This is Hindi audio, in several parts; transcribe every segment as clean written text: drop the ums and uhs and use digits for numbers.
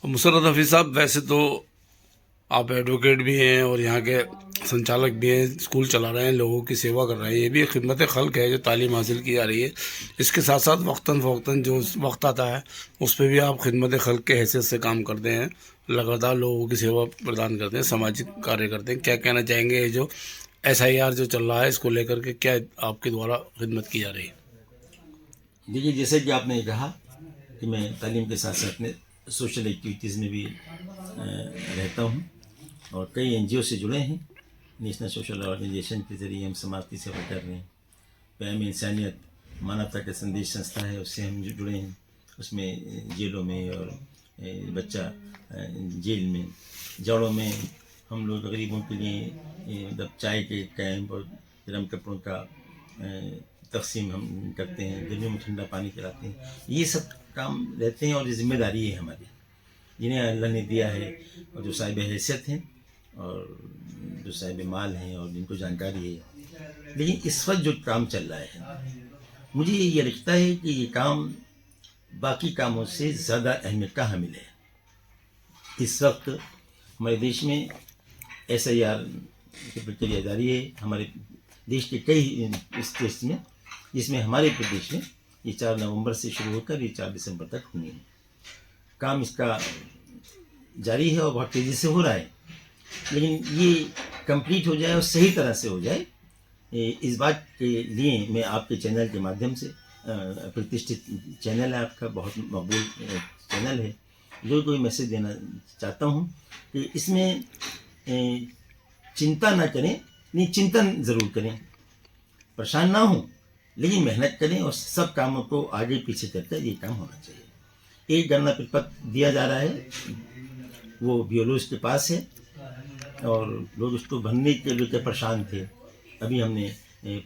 मुशर्रफ हफीज़ साहब, वैसे तो आप एडवोकेट भी हैं और यहाँ के संचालक भी हैं, स्कूल चला रहे हैं, लोगों की सेवा कर रहे हैं। ये भी एक खिदमत खल्क है जो तालीम हासिल की जा रही है। इसके साथ साथ वक्तन फ़वक्तन जो वक्त आता है उस पर भी आप खिदमत खल्क के हैसियत से काम करते हैं, लगातार लोगों की सेवा प्रदान करते हैं, सामाजिक कार्य करते हैं। क्या कहना चाहेंगे, ये जो SIR जो चल रहा है इसको लेकर के क्या आपके द्वारा खिदमत की जा रही है? देखिए, जैसे कि आपने कहा कि मैं तालीम के साथ साथ में सोशल एक्टिविटीज़ में भी रहता हूँ और कई NGO से जुड़े हैं। नेशनल सोशल ऑर्गेनाइजेशन के ज़रिए हम समाज की सेवा कर रहे हैं। पैम इंसानियत मानवता का संदेश संस्था है, उससे हम जुड़े हैं। उसमें जेलों में और बच्चा जेल में जड़ों में हम लोग गरीबों के लिए मतलब चाय के कैंप और गर्म कपड़ों का तकसीम हम करते हैं, गर्मियों में ठंडा पानी पिलाते हैं। ये सब काम रहते हैं और ये जिम्मेदारी है हमारी, जिन्हें अल्लाह ने दिया है और जो साहिब हैसियत हैं और जो साहिब माल हैं और जिनको जानकारी है। लेकिन इस वक्त जो काम चल रहा है, मुझे ये लगता है कि ये काम बाकी कामों से ज़्यादा अहमियत का हामिल है। इस वक्त हमारे देश में SIR की प्रक्रिया जारी है, हमारे देश के कई स्टेट्स में, जिसमें हमारे प्रदेश में ये 4 नवंबर से शुरू होकर ये 4 दिसंबर तक होनी है। काम इसका जारी है और बहुत तेज़ी से हो रहा है, लेकिन ये कंप्लीट हो जाए और सही तरह से हो जाए, इस बात के लिए मैं आपके चैनल के माध्यम से, प्रतिष्ठित चैनल है आपका, बहुत मकबूल चैनल है, जो कोई मैसेज देना चाहता हूँ कि इसमें चिंता ना करें, नहीं चिंतन ज़रूर करें, परेशान ना हो, लेकिन मेहनत करें और सब कामों को आगे पीछे करके ये काम होना चाहिए। एक गणना प्रपत्र दिया जा रहा है, वो BLOs के पास है और लोग उसको भरने के लिए परेशान थे। अभी हमने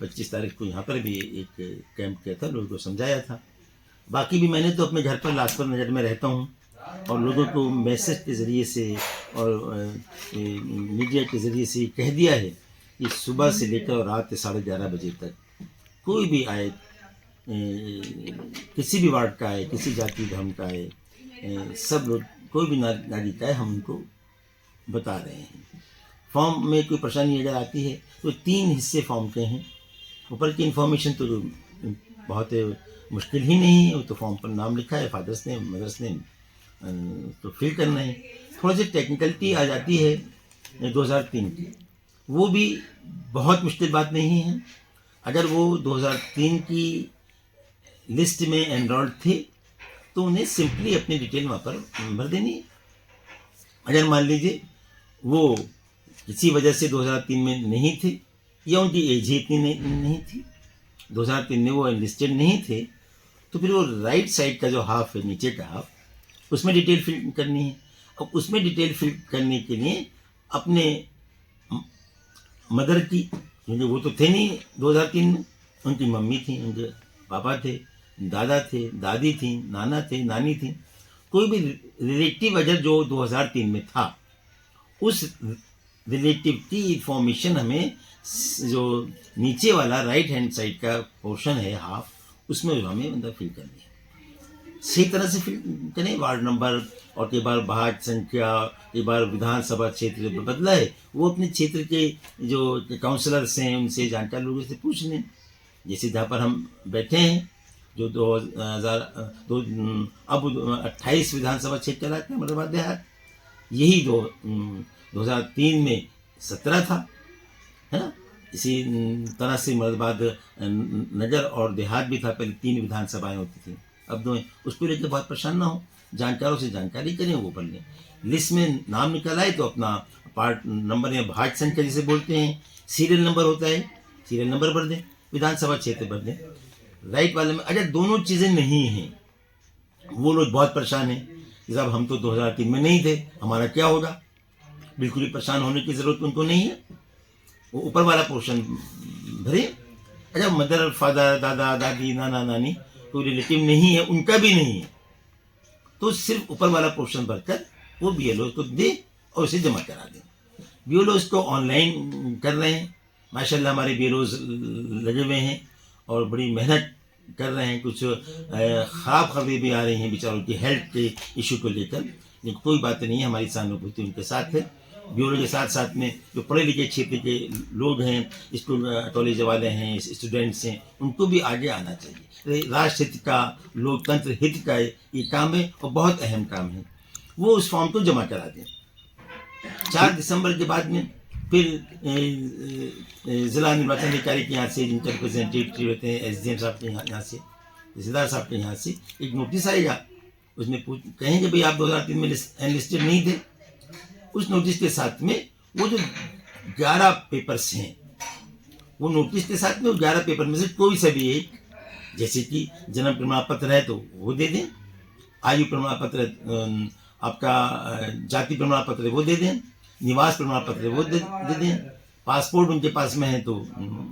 25 तारीख को यहाँ पर भी एक कैंप किया था, लोगों को समझाया था। बाकी भी मैंने तो अपने घर पर लाजपत नज़र में रहता हूँ और लोगों को मैसेज के ज़रिए से और मीडिया के ज़रिए से कह दिया है कि सुबह से लेकर रात के 11:30 बजे तक कोई भी आए, किसी भी वार्ड का आए, किसी जाति धर्म का आए, सब लोग कोई भी नागरिक आए, हम उनको बता रहे हैं। फॉर्म में कोई परेशानी अगर आती है तो 3 हिस्से फॉर्म के हैं। ऊपर की इन्फॉर्मेशन तो बहुत मुश्किल ही नहीं है, वो तो फॉर्म पर नाम लिखा है, फादर्स नेम, मदर्स नेम, तो फिल करना है। थोड़ा सी टेक्निकलिटी आ जाती है 2003 की, वो भी बहुत मुश्किल बात नहीं है। अगर वो 2003 की लिस्ट में एनरोल्ड थे तो उन्हें सिंपली अपनी डिटेल वहाँ पर भर देनी है। अगर मान लीजिए वो किसी वजह से 2003 में नहीं थे या उनकी एज ही इतनी नहीं थी, 2003 में वो एनलिस्टेड नहीं थे, तो फिर वो राइट साइड का जो हाफ है, नीचे का हाफ, उसमें डिटेल फिल करनी है। अब उसमें डिटेल फिल करने के लिए अपने मदर की, क्योंकि वो तो थे नहीं 2003 में, उनकी मम्मी थी, उनके पापा थे, दादा थे, दादी थी, नाना थे, नानी थी, कोई भी रिलेटिव अगर जो 2003 में था, उस रिलेटिव की इंफॉर्मेशन हमें जो नीचे वाला राइट हैंड साइड का पोर्शन है हाफ, उसमें हमें मतलब फिल करनी है। सही तरह से फिल करें, वार्ड नंबर और कई बार भाग संख्या, कई बार विधानसभा क्षेत्र बदला है, वो अपने क्षेत्र के जो काउंसलर्स हैं उनसे जानकार लोगों से पूछ लें। जैसे जहाँ पर हम बैठे हैं, जो 28 विधानसभा क्षेत्र कहलाते हैं मर्दाबाद देहात, यही 2003 में 17 था, है ना। इसी तरह से मर्दाबाद नगर और देहात भी था, पहले 3 विधानसभाएं होती थी, अब 2 हैं। उसको लेकर बहुत परेशान ना हो, जानकारों से जानकारी करें, वो पढ़ लें। लिस्ट में नाम निकल आए तो अपना पार्ट नंबर या भाग संख्या जिसे बोलते हैं, सीरियल नंबर होता है, सीरियल नंबर भर दें, विधानसभा क्षेत्र भर दें। राइट वाले में अगर दोनों चीज़ें नहीं हैं, वो लोग बहुत परेशान हैं कि साहब हम तो 2003 में नहीं थे, हमारा क्या होगा। बिल्कुल ही परेशान होने की ज़रूरत उनको नहीं है, वो ऊपर वाला पोर्शन भरे। अच्छा, मदर फादर, दादा दादी, नाना नानी कोई रिलेटिव नहीं है, उनका भी नहीं है, तो सिर्फ ऊपर वाला पोर्शन भरकर वो BLO को दे और उसे जमा करा दें। BLO को ऑनलाइन कर रहे हैं, माशाल्लाह हमारे BLOs लगे हुए हैं और बड़ी मेहनत कर रहे हैं। कुछ ख़राब खबरें भी आ रही हैं बेचारों की हेल्थ के इशू को लेकर, लेकिन कोई बात नहीं है, हमारी सहानुभूति उनके साथ है। ब्यूरो के साथ साथ में जो पढ़े लिखे क्षेत्र के लोग हैं, स्कूल कॉलेज वाले हैं, स्टूडेंट्स हैं, उनको भी आगे आना चाहिए। राष्ट्र हित का, लोकतंत्र हित का ये काम है और बहुत अहम काम है। वो उस फॉर्म को जमा करा दें। 4 दिसंबर के बाद में फिर जिला निर्वाचन अधिकारी के यहाँ से, जिनके रिप्रेजेंटेटिव रहते हैं, SDM साहब के यहाँ से, तहसीलदार साहब के यहाँ से एक नोटिस आएगा। उसमें कहेंगे भाई आप 2003 में एनलिस्टेड नहीं थे। उस नोटिस के साथ में वो जो 11 पेपर्स हैं, वो नोटिस के साथ में वो 11 पेपर में से कोई सा भी एक, जैसे कि जन्म प्रमाण पत्र है तो वो दे दें, आयु प्रमाण पत्र, आपका जाति प्रमाण पत्र वो दे दें, निवास प्रमाण पत्र वो दे दें, पासपोर्ट उनके पास में है तो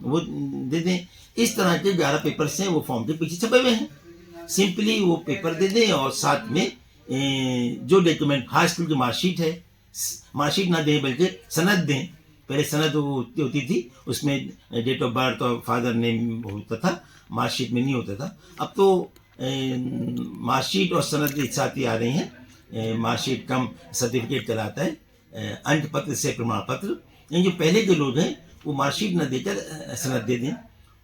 वो दे दें। इस तरह के 11 पेपर्स हैं, वो फॉर्म के पीछे छपे हुए हैं। सिंपली वो पेपर दे दें और साथ में जो डॉक्यूमेंट, हाई स्कूल की मार्कशीट है, मार्कशीट ना दें बल्कि सनद दें। पहले सनद होती थी, उसमें डेट ऑफ बर्थ और फादर नेम होता था, मार्कशीट में नहीं होता था। अब तो मार्कशीट और सनद एक साथ ही आ रही हैं। मार्कशीट कम सर्टिफिकेट कहलाता है, अंक पत्र से प्रमाण पत्र। यानी जो पहले के लोग हैं वो मार्कशीट न देकर सनद दे दें,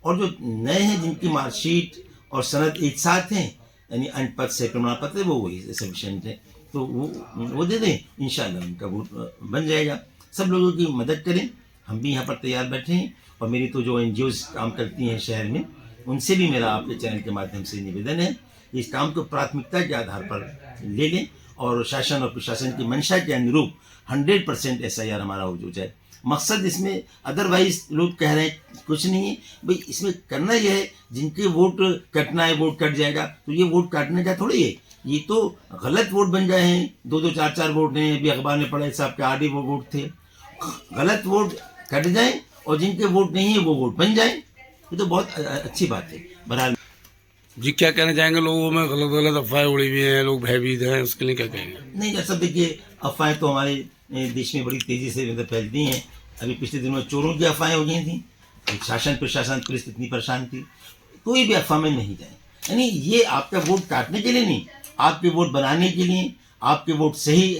और जो नए हैं जिनकी मार्कशीट और सनद एक साथ हैं, यानी अंक पत्र से प्रमाण पत्र, वो वही सफिशिएंट है, तो वो दे दें। इंशाल्लाह उनका वोट बन जाएगा। सब लोगों की मदद करें, हम भी यहाँ पर तैयार बैठे हैं। और मेरी तो जो NGOs काम करती हैं शहर में, उनसे भी मेरा आपके चैनल के माध्यम से निवेदन है, इस काम को प्राथमिकता के आधार पर ले लें और शासन और प्रशासन की मंशा के अनुरूप 100% SIR हमारा हो जाए। मकसद इसमें अदरवाइज लोग कह रहे हैं कुछ नहीं है भाई, इसमें करना यह है जिनके वोट कटना है वोट कट जाएगा, तो ये वोट काटने का थोड़ी है, ये तो गलत वोट बन गए हैं। 2-2 4-4 वोट हैं, अभी अखबार में पढ़े साहब के 8 वोट थे। गलत वोट कट जाए और जिनके वोट नहीं है वो वोट बन जाए, ये तो बहुत अच्छी बात है। बहरहाल जी, क्या कहना चाहेंगे? लोगों में गलत गलत अफवाहें उड़ी हुई हैं, लोग भयभीत हैं, उसके लिए क्या कहेंगे? नहीं, जैसा देखिए, अफवाहें तो हमारे देश में बड़ी तेजी से फैलती हैं। अभी पिछले दिनों चोरों की अफवाहें हो गई थी, शासन प्रशासन पुलिस इतनी परेशान थी। कोई भी अफवाह में नहीं जाए, यानी ये आपका वोट काटने के लिए नहीं, आपके वोट बनाने के लिए, आपके वोट सही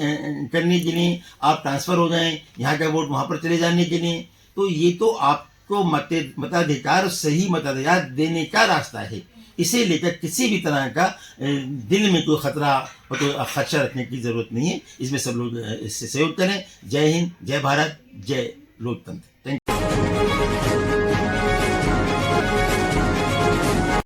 करने के लिए, आप ट्रांसफर हो जाएं, यहाँ का वोट वहाँ पर चले जाने के लिए। तो ये तो आपको मताधिकार, सही मताधिकार देने का रास्ता है। इसे लेकर किसी भी तरह का दिल में कोई खतरा और कोई खदशा रखने की जरूरत नहीं है। इसमें सब लोग इससे सहयोग करें। जय हिंद, जय भारत, जय लोकतंत्र। Thank you.